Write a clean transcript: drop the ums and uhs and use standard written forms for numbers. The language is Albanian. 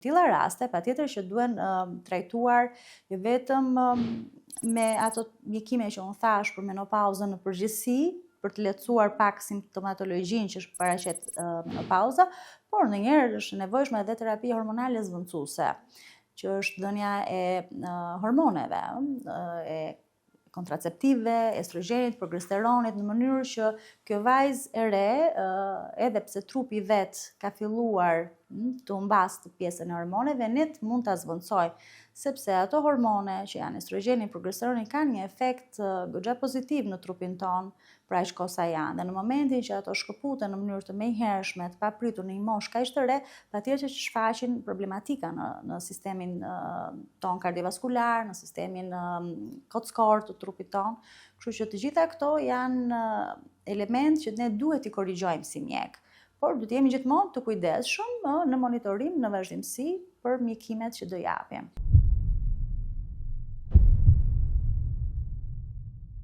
Tilla raste, patjetër që duhen trajtuar jo vetëm me ato mjekime që unë thash për menopauzën në përgjithësi, për të lehtësuar pak simptomatologjinë që paraqet menopauza, por ndonjëherë është nevojshme edhe terapia hormonale zvendësuese, që është dhënia e hormoneve, e kontraceptive, estrogjenit, progesteronit, në mënyrë që kjo vajzë e re, edhe pse trupi vet ka filluar të humbasë të pjesën e hormoneve, ne mund ta zvendësojmë, sepse ato hormone që janë estrogeni, progesteroni kanë një efekt goxha pozitiv në trupin ton për aq kohë sa janë. Dhe në momentin që ato shkëputen në mënyrë të menjëhershme, të papritur në një moshë kaq të re, patjetër që shfaqin problematika në sistemin ton kardiovaskular, në sistemin kockor të trupit ton. Kështu që të gjitha këto janë element që ne duhet i korrigjojmë si mjek. Por du të jemi gjithmonë të kujdesshëm në monitorim, në vazhdimsi për mjekimet që do japim.